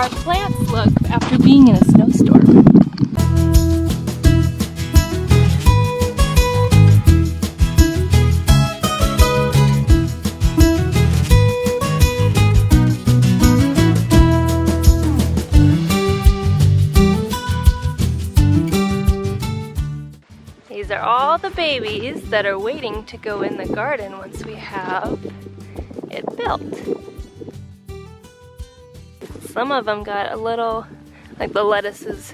our plants look after being in a snowstorm. These are all the babies that are waiting to go in the garden once we have it built. Some of them got a little, like the lettuces,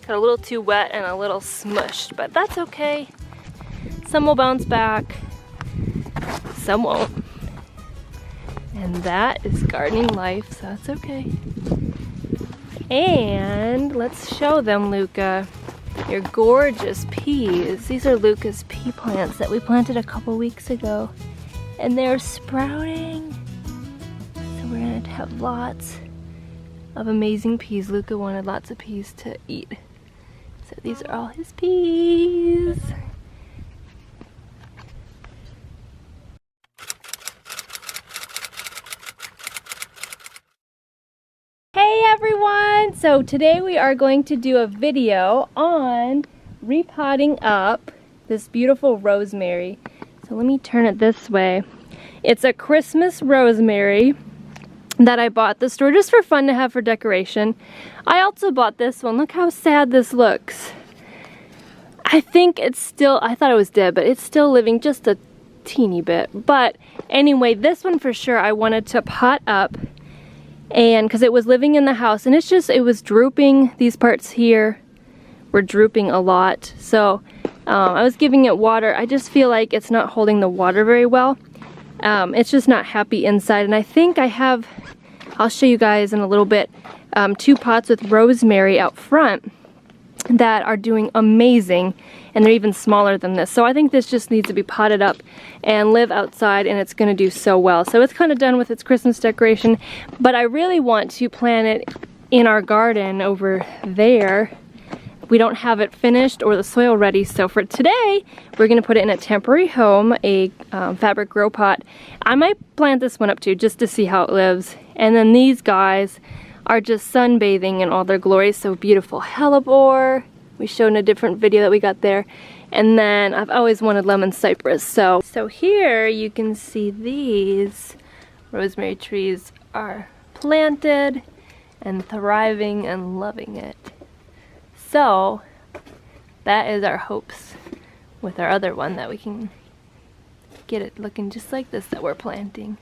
got a little too wet and a little smushed, but that's okay. Some will bounce back, some won't. And that is gardening life, so that's okay. And let's show them, Luca, your gorgeous peas. These are Luca's pea plants that we planted a couple weeks ago, and they're sprouting. So we're gonna have lots of amazing peas. Luca wanted lots of peas to eat. So these are all his peas. Hey everyone! So today we are going to do a video on repotting up this beautiful rosemary. So let me turn it this way. It's a Christmas rosemary that I bought at the store just for fun to have for decoration. I also bought this one. Look how sad this looks. I think it's still, I thought it was dead, but it's still living just a teeny bit. But anyway, this one for sure I wanted to pot up, and because it was living in the house and it was drooping. These parts here were drooping a lot. So I was giving it water. I just feel like it's not holding the water very well. It's just not happy inside, and I think I have, I'll show you guys in a little bit, 2 pots with rosemary out front that are doing amazing, and they're even smaller than this. So I think this just needs to be potted up and live outside, and it's going to do so well. So it's kind of done with its Christmas decoration, but I really want to plant it in our garden over there. We don't have it finished or the soil ready, so for today we're going to put it in a temporary home, a fabric grow pot. I might plant this one up too just to see how it lives. And then these guys are just sunbathing in all their glory. So beautiful hellebore, we showed in a different video that we got there. And then I've always wanted lemon cypress. So here you can see these rosemary trees are planted and thriving and loving it. So that is our hopes with our other one, that we can get it looking just like this that we're planting.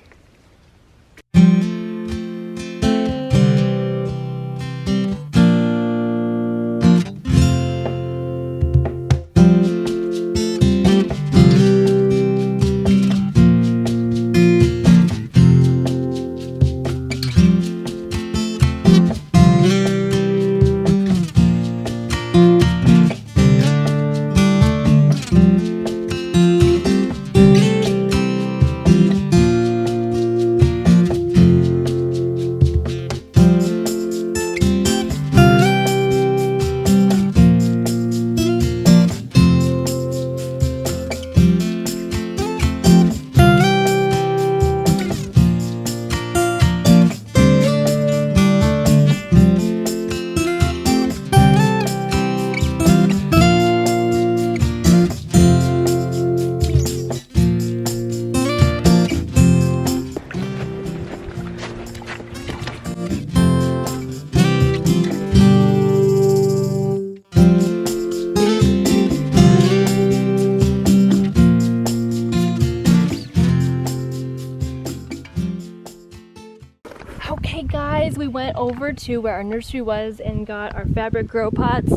Okay guys, we went over to where our nursery was and got our fabric grow pots.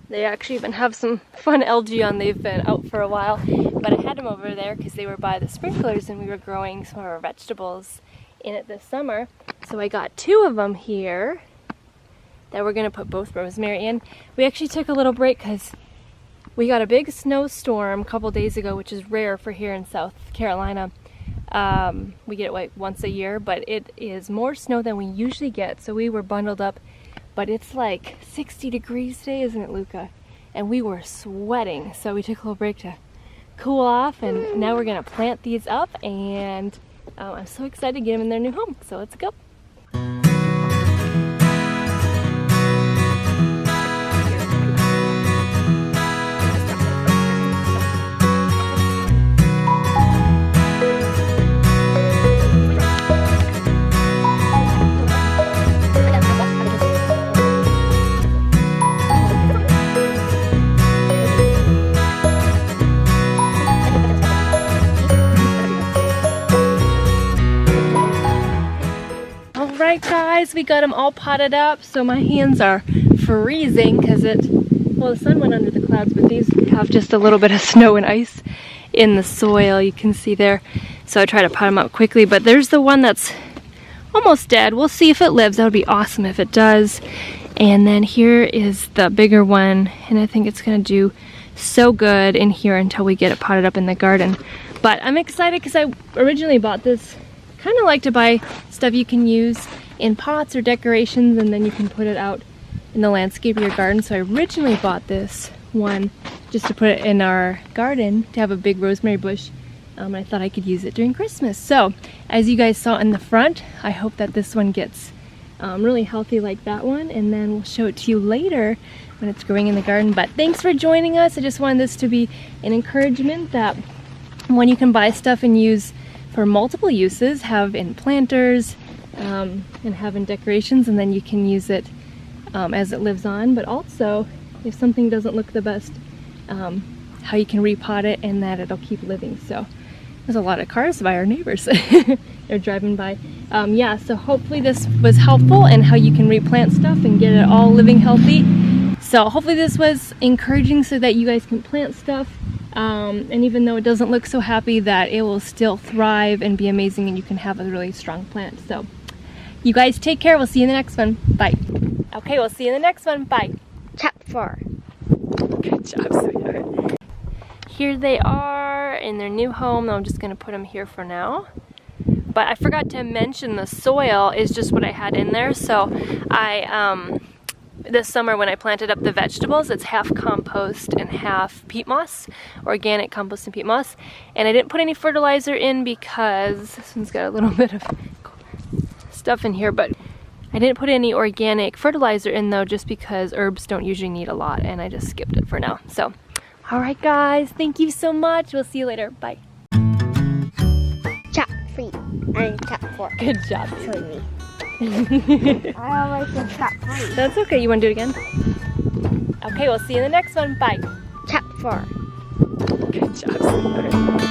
They actually even have some fun algae on. They've been out for a while, but I had them over there because they were by the sprinklers and we were growing some of our vegetables in it this summer. So I got 2 of them here that we're gonna put both rosemary in. We actually took a little break because we got a big snowstorm a couple days ago, which is rare for here in South Carolina. We get it like once a year, but it is more snow than we usually get, so we were bundled up. But it's like 60 degrees today, isn't it, Luca? And we were sweating, so we took a little break to cool off, and now we're gonna plant these up, and I'm so excited to get them in their new home, so let's go. guys, we got them all potted up. So my hands are freezing because well, the sun went under the clouds, but these have just a little bit of snow and ice in the soil, you can see there. So I try to pot them up quickly, but there's the one that's almost dead. We'll see if it lives. That would be awesome if it does. And then here is the bigger one, and I think it's gonna do so good in here until we get it potted up in the garden. But I'm excited because I originally bought this. Kind of like to buy stuff you can use in pots or decorations, and then you can put it out in the landscape of your garden. So I originally bought this one just to put it in our garden to have a big rosemary bush. I thought I could use it during Christmas. So as you guys saw in the front, I hope that this one gets really healthy like that one, and then we'll show it to you later when it's growing in the garden. But thanks for joining us. I just wanted this to be an encouragement that when you can buy stuff and use for multiple uses, have in planters and have in decorations, and then you can use it as it lives on. But also, if something doesn't look the best, how you can repot it and that it'll keep living. So there's a lot of cars by our neighbors. They're driving by. Yeah, so hopefully this was helpful and how you can replant stuff and get it all living healthy. So hopefully this was encouraging so that you guys can plant stuff. And even though it doesn't look so happy, that it will still thrive and be amazing, and you can have a really strong plant. So you guys take care. We'll see you in the next one. Bye. Okay, we'll see you in the next one. Bye. Chap 4. Good job, sweetheart. Here they are in their new home. I'm just going to put them here for now. But I forgot to mention the soil is just what I had in there. So this summer when I planted up the vegetables, it's half compost and half peat moss, organic compost and peat moss. And I didn't put any fertilizer in because this one's got a little bit of stuff in here, but I didn't put any organic fertilizer in though, just because herbs don't usually need a lot, and I just skipped it for now. So, all right guys, thank you so much. We'll see you later. Bye. Chap 3 and chap 4. Good job. Sorry me. I always said chap 3. That's okay. You want to do it again? Okay, we'll see you in the next one. Bye. Chap 4. Good job, sweetheart.